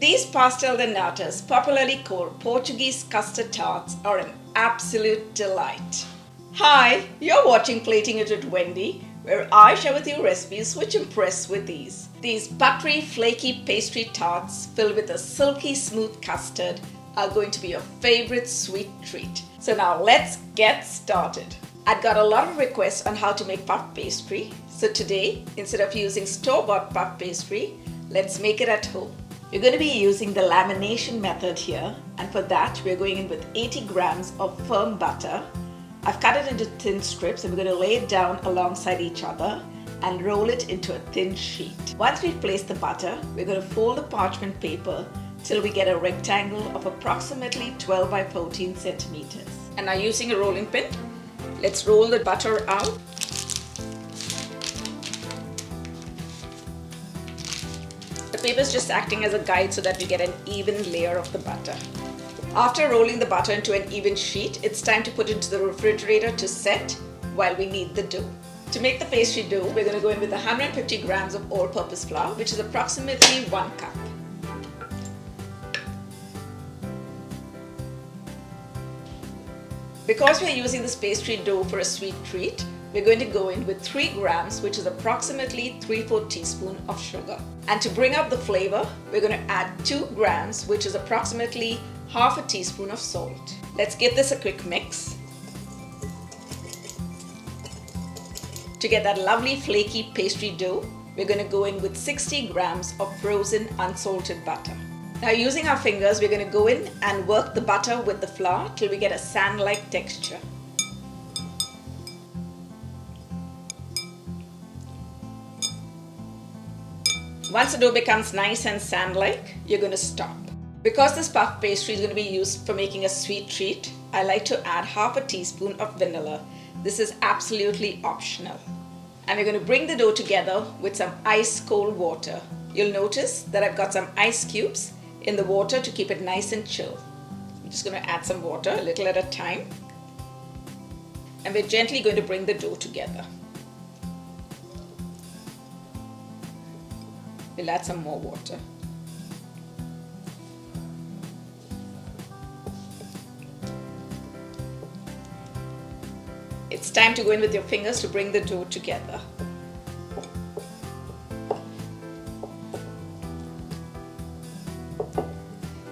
These pastel de natas, popularly called Portuguese custard tarts, are an absolute delight. Hi, you're watching Plating It with Wendy, where I share with you recipes which impress with ease. These buttery, flaky pastry tarts filled with a silky smooth custard are going to be your favorite sweet treat. So now let's get started. I've got a lot of requests on how to make puff pastry. So today, instead of using store-bought puff pastry, let's make it at home. We're going to be using the lamination method here, and for that we're going in with 80 grams of firm butter. I've cut it into thin strips and we're going to lay it down alongside each other and roll it into a thin sheet. Once we've placed the butter, we're going to fold the parchment paper till we get a rectangle of approximately 12 by 14 centimeters. And now using a rolling pin, let's roll the butter out. The paper is just acting as a guide so that we get an even layer of the butter. After rolling the butter into an even sheet, it's time to put it into the refrigerator to set while we knead the dough. To make the pastry dough, we're going to go in with 150 grams of all-purpose flour, which is approximately 1 cup. Because we're using this pastry dough for a sweet treat, we're going to go in with 3 grams, which is approximately 3/4 teaspoon of sugar. And to bring up the flavor, we're going to add 2 grams, which is approximately half a teaspoon of salt. Let's give this a quick mix. To get that lovely flaky pastry dough, we're going to go in with 60 grams of frozen unsalted butter. Now using our fingers, we're going to go in and work the butter with the flour till we get a sand-like texture. Once the dough becomes nice and sand-like, you're going to stop. Because this puff pastry is going to be used for making a sweet treat, I like to add half a teaspoon of vanilla. This is absolutely optional. And we're going to bring the dough together with some ice cold water. You'll notice that I've got some ice cubes in the water to keep it nice and chill. I'm just going to add some water, a little at a time. And we're gently going to bring the dough together. We'll add some more water. It's time to go in with your fingers to bring the dough together.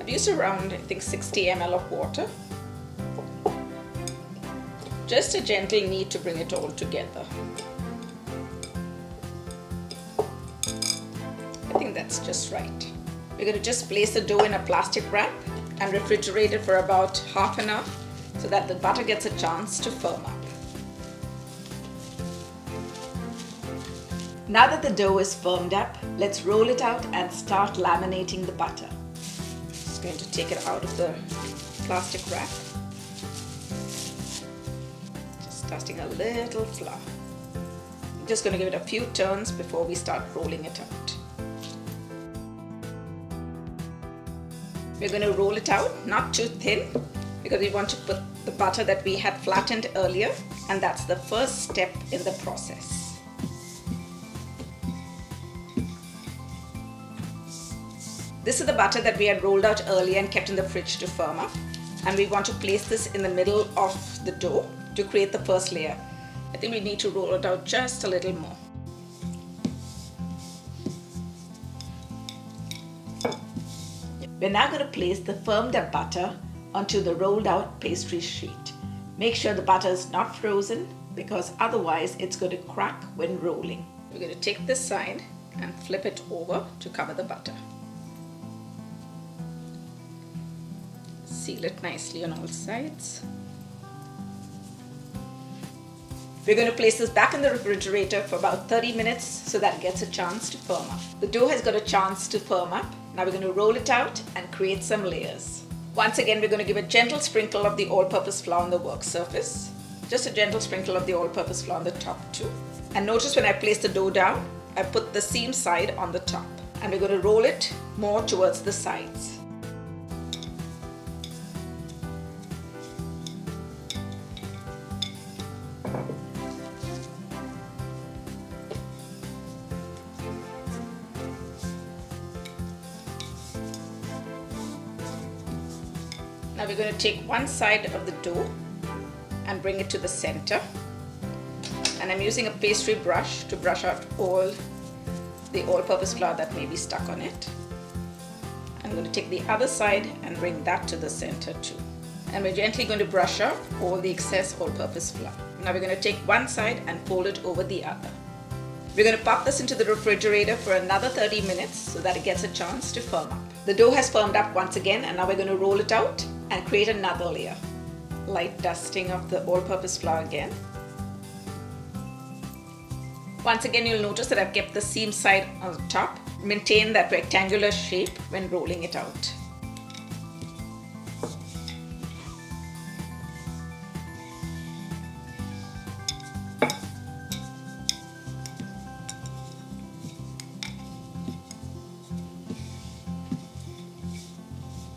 I've used around, I think, 60 ml of water. Just a gentle knead to bring it all together. I think that's just right. We're going to just place the dough in a plastic wrap and refrigerate it for about half an hour so that the butter gets a chance to firm up. Now that the dough is firmed up, let's roll it out and start laminating the butter. Just going to take it out of the plastic wrap. Just dusting a little flour. I'm just going to give it a few turns before we start rolling it out. We're going to roll it out, not too thin, because we want to put the butter that we had flattened earlier, and that's the first step in the process. This is the butter that we had rolled out earlier and kept in the fridge to firm up, and we want to place this in the middle of the dough to create the first layer. I think we need to roll it out just a little more. We're now going to place the firmed up butter onto the rolled out pastry sheet. Make sure the butter is not frozen because otherwise it's going to crack when rolling. We're going to take this side and flip it over to cover the butter. Seal it nicely on all sides. We're going to place this back in the refrigerator for about 30 minutes so that it gets a chance to firm up. The dough has got a chance to firm up. Now we're going to roll it out and create some layers. Once again, we're going to give a gentle sprinkle of the all-purpose flour on the work surface. Just a gentle sprinkle of the all-purpose flour on the top too. And notice when I place the dough down, I put the seam side on the top. And we're going to roll it more towards the sides. Now we're going to take one side of the dough and bring it to the center. And I'm using a pastry brush to brush out all the all-purpose flour that may be stuck on it. I'm going to take the other side and bring that to the center too. And we're gently going to brush out all the excess all-purpose flour. Now we're going to take one side and fold it over the other. We're going to pop this into the refrigerator for another 30 minutes so that it gets a chance to firm up. The dough has firmed up once again, and now we're going to roll it out and create another layer. Light dusting of the all-purpose flour again. Once again, you'll notice that I've kept the seam side on the top. Maintain that rectangular shape when rolling it out.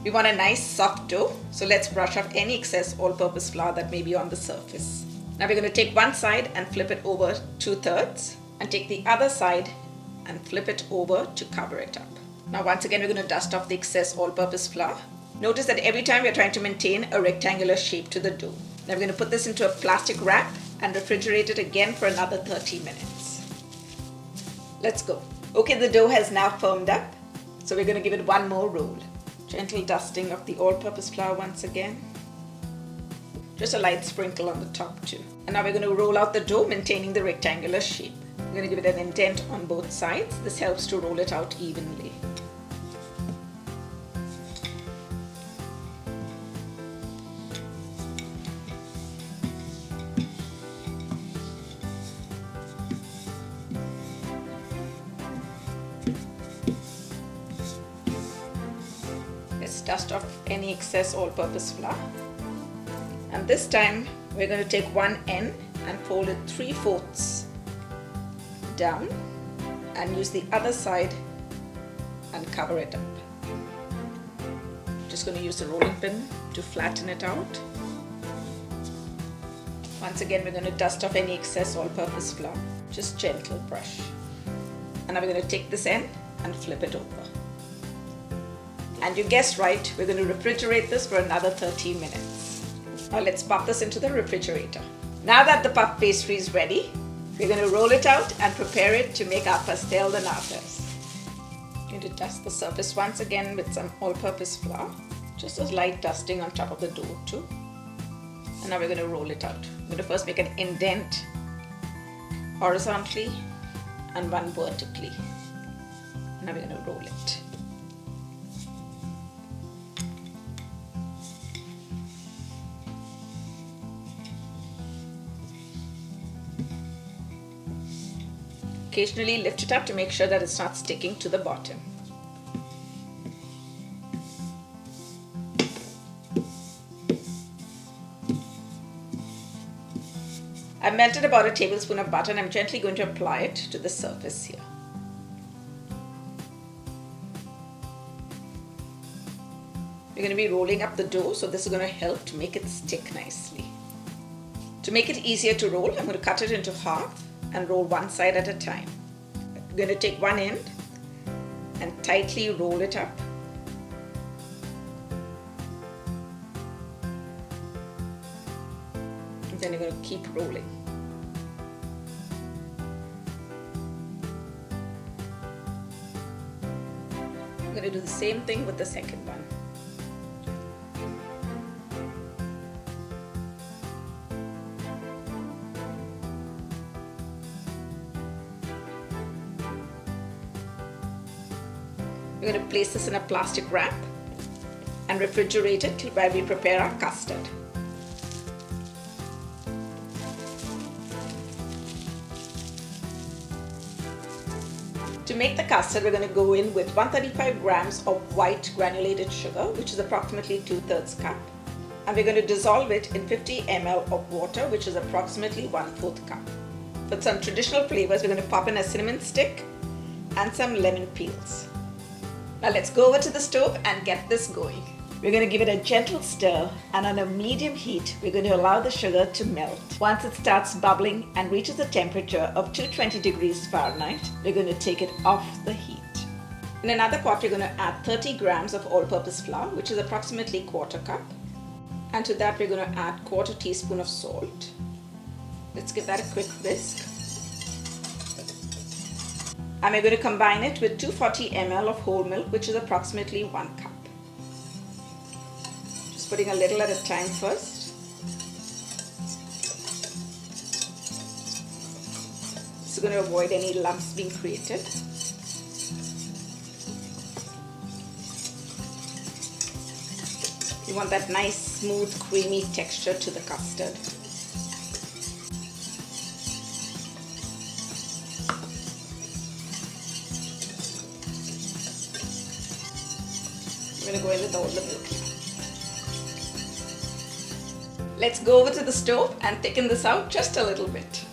We want a nice soft dough, so let's brush off any excess all-purpose flour that may be on the surface. Now we're going to take one side and flip it over 2/3 and take the other side and flip it over to cover it up. Now once again, we're going to dust off the excess all-purpose flour. Notice that every time we're trying to maintain a rectangular shape to the dough. Now we're going to put this into a plastic wrap and refrigerate it again for another 30 minutes. Let's go. Okay, the dough has now firmed up, so we're going to give it one more roll. Gentle dusting of the all-purpose flour once again. Just a light sprinkle on the top too. And now we're going to roll out the dough, maintaining the rectangular shape. We're going to give it an indent on both sides. This helps to roll it out evenly. Let's dust off any excess all-purpose flour. And this time we're going to take one end and fold it 3/4 down and use the other side and cover it up. Just going to use the rolling pin to flatten it out. Once again, we're going to dust off any excess all-purpose flour. Just gentle brush. And now we're going to take this end and flip it over. And you guessed right, we're going to refrigerate this for another 30 minutes. Now let's pop this into the refrigerator. Now that the puff pastry is ready, we're going to roll it out and prepare it to make our pastel de natas. I'm going to dust the surface once again with some all-purpose flour. Just a light dusting on top of the dough too. And now we're going to roll it out. We're going to first make an indent horizontally and one vertically. Now we're going to roll it. Occasionally lift it up to make sure that it's not sticking to the bottom. I've melted about a tablespoon of butter and I'm gently going to apply it to the surface here. We're going to be rolling up the dough, so this is going to help to make it stick nicely. To make it easier to roll, I'm going to cut it into half and roll one side at a time. I'm going to take one end and tightly roll it up. And then you're going to keep rolling. I'm going to do the same thing with the second one. We're going to place this in a plastic wrap and refrigerate it while we prepare our custard. To make the custard, we're going to go in with 135 grams of white granulated sugar, which is approximately 2/3 cup. And we're going to dissolve it in 50 ml of water, which is approximately 1/4 cup. For some traditional flavors, we're going to pop in a cinnamon stick and some lemon peels. Now let's go over to the stove and get this going. We're going to give it a gentle stir, and on a medium heat, we're going to allow the sugar to melt. Once it starts bubbling and reaches a temperature of 220 degrees Fahrenheit, we're going to take it off the heat. In another pot, we're going to add 30 grams of all-purpose flour, which is approximately 1/4 cup. And to that we're going to add 1/4 teaspoon of salt. Let's give that a quick whisk. And we're going to combine it with 240 ml of whole milk, which is approximately 1 cup. Just putting a little at a time first. It's going to avoid any lumps being created. You want that nice, smooth, creamy texture to the custard. I'm going to go in with all the milk now. Let's go over to the stove and thicken this out just a little bit.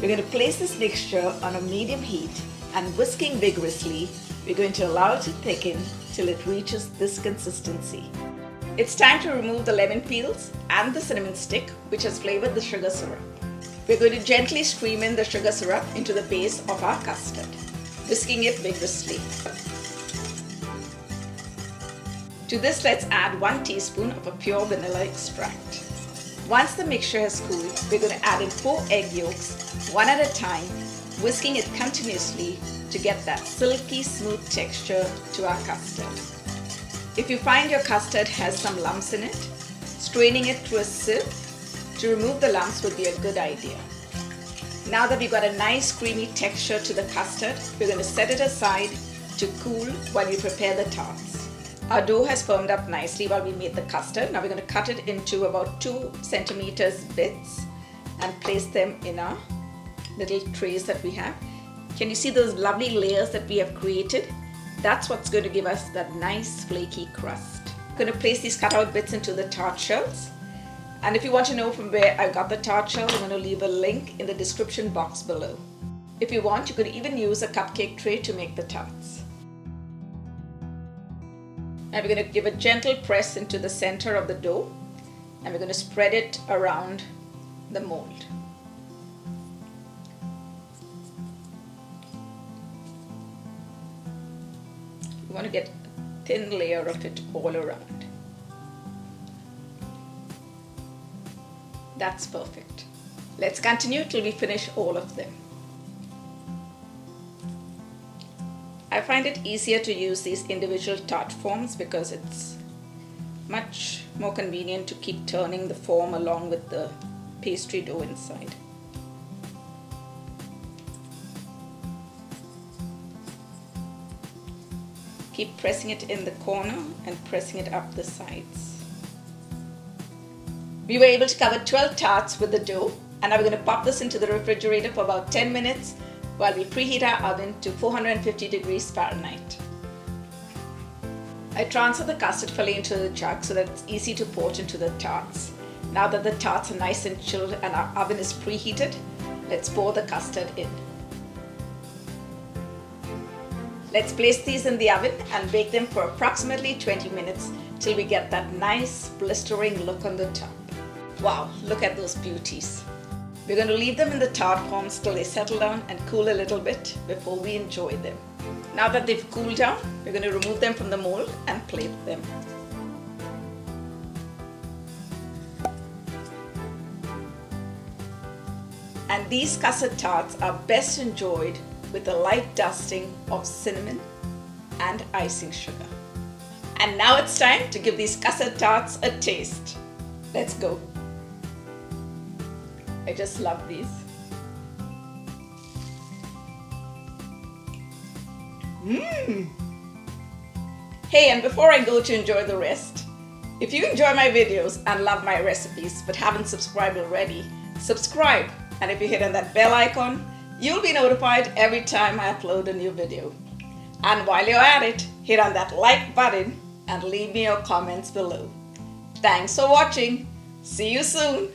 We're going to place this mixture on a medium heat and whisking vigorously, we're going to allow it to thicken till it reaches this consistency. It's time to remove the lemon peels and the cinnamon stick, which has flavored the sugar syrup. We're going to gently stream in the sugar syrup into the base of our custard, whisking it vigorously. To this, let's add 1 teaspoon of a pure vanilla extract. Once the mixture has cooled, we're going to add in 4 egg yolks, one at a time, whisking it continuously to get that silky smooth texture to our custard. If you find your custard has some lumps in it, straining it through a sieve to remove the lumps would be a good idea. Now that we've got a nice creamy texture to the custard, we're going to set it aside to cool while we prepare the tarts. Our dough has firmed up nicely while we made the custard. Now we're going to cut it into about 2 centimeters bits and place them in our little trays that we have. Can you see those lovely layers that we have created? That's what's going to give us that nice flaky crust. I'm going to place these cutout bits into the tart shells. And if you want to know from where I got the tart shells, I'm going to leave a link in the description box below. If you want, you could even use a cupcake tray to make the tarts. And we're going to give a gentle press into the center of the dough, and we're going to spread it around the mold. You want to get a thin layer of it all around. That's perfect. Let's continue till we finish all of them. I find it easier to use these individual tart forms because it's much more convenient to keep turning the form along with the pastry dough inside. Keep pressing it in the corner and pressing it up the sides. We were able to cover 12 tarts with the dough, and now we're going to pop this into the refrigerator for about 10 minutes while we preheat our oven to 450 degrees Fahrenheit. I transfer the custard filling into the jug so that it's easy to pour it into the tarts. Now that the tarts are nice and chilled and our oven is preheated, let's pour the custard in. Let's place these in the oven and bake them for approximately 20 minutes till we get that nice blistering look on the top. Wow, look at those beauties. We're going to leave them in the tart forms till they settle down and cool a little bit before we enjoy them. Now that they've cooled down, we're going to remove them from the mold and plate them. And these custard tarts are best enjoyed with a light dusting of cinnamon and icing sugar. And now it's time to give these custard tarts a taste. Let's go. I just love these. Hey, and before I go to enjoy the rest, if you enjoy my videos and love my recipes but haven't subscribed already, subscribe, and if you hit on that bell icon, you'll be notified every time I upload a new video. And while you're at it, hit on that like button and leave me your comments below. Thanks for watching. See you soon.